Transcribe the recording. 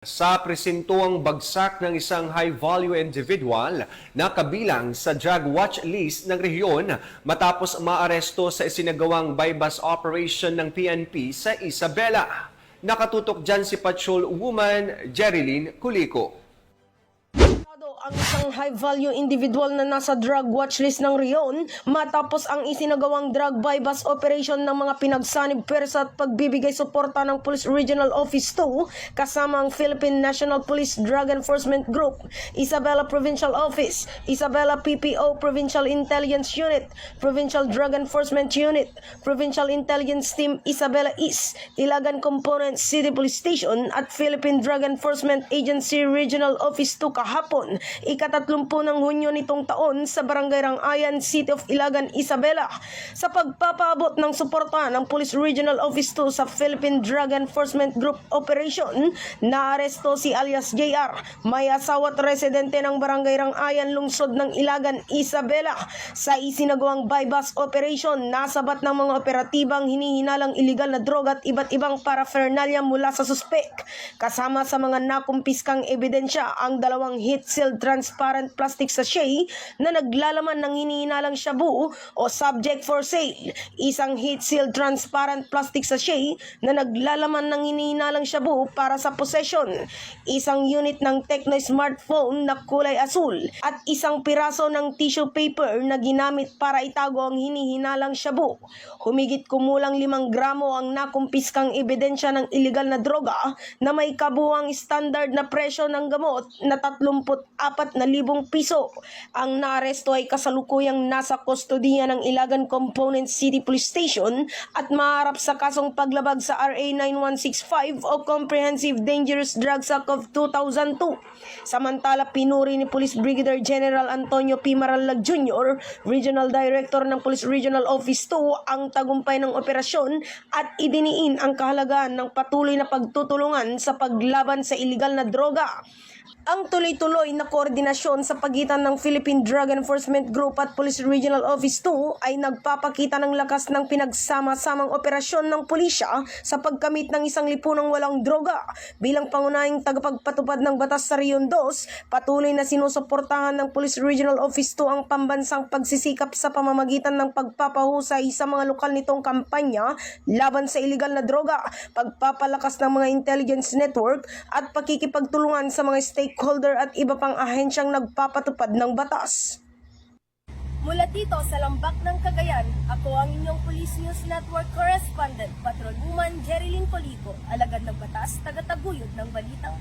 Sa presintuang bagsak ng isang high-value individual na kabilang sa drug watch list ng rehiyon matapos maaresto sa isinagawang bypass operation ng PNP sa Isabela. Nakatutok dyan si Patrol Woman Jerilyn Culico. Ang isang high-value individual na nasa drug watchlist ng rehiyon matapos ang isinagawang drug bypass operation ng mga pinagsanib pwersa at pagbibigay suporta ng Police Regional Office 2 kasama ang Philippine National Police Drug Enforcement Group, Isabela Provincial Office, Isabela PPO Provincial Intelligence Unit, Provincial Drug Enforcement Unit, Provincial Intelligence Team Isabela East, Ilagan Component City Police Station at Philippine Drug Enforcement Agency Regional Office 2 kahapon, ika-30 ng Hunyo nitong taon sa Barangay Rangayan, City of Ilagan, Isabela sa pagpapaabot ng suporta ng Police Regional Office 2 sa Philippine Drug Enforcement Group Operation. Naaresto si alias JR, may asawa at residente ng Barangay Rangayan, lungsod ng Ilagan, Isabela. Sa isinagawang bypass operation, nasabat ng mga operatibang hinihinalang iligal na droga at iba't ibang paraphernalia mula sa suspek. Kasama sa mga nakumpiskang ebidensya ang dalawang heat-sealed transparent plastic sachet na naglalaman ng hinihinalang shabu o subject for sale, isang heat-sealed transparent plastic sachet na naglalaman ng hinihinalang shabu para sa possession, isang unit ng Tecno smartphone na kulay asul at isang piraso ng tissue paper na ginamit para itago ang hinihinalang shabu. Humigit kumulang 5 gramo ang nakumpiskang ebidensya ng iligal na droga na may kabuuang standard na presyo ng gamot na 34,000 piso. Ang naaresto ay kasalukuyang nasa kustodiya ng Ilagan Component City Police Station at maharap sa kasong paglabag sa RA 9165 o Comprehensive Dangerous Drugs Act of 2002. Samantala, pinuri ni Police Brigadier General Antonio P. Maralag Jr., Regional Director ng Police Regional Office 2, ang tagumpay ng operasyon at idiniin ang kahalagaan ng patuloy na pagtutulungan sa paglaban sa iligal na droga. Ang tuloy-tuloy na koordinasyon sa pagitan ng Philippine Drug Enforcement Group at Police Regional Office 2 ay nagpapakita ng lakas ng pinagsama-samang operasyon ng pulisya sa pagkamit ng isang lipunang walang droga. Bilang pangunahing tagapagpatupad ng batas sa Rehiyon 2, patuloy na sinusuportahan ng Police Regional Office 2 ang pambansang pagsisikap sa pamamagitan ng pagpapahusay sa mga lokal nitong kampanya laban sa iligal na droga, pagpapalakas ng mga intelligence network at pakikipagtulungan sa mga stakeholder at iba pang ahensyang nagpapatupad ng batas. Mula dito sa Lambak ng Cagayan, ako ang inyong Police News Network Correspondent, Patrol Woman Jerilyn Culico, alagad ng batas, tagataguyod ng balitang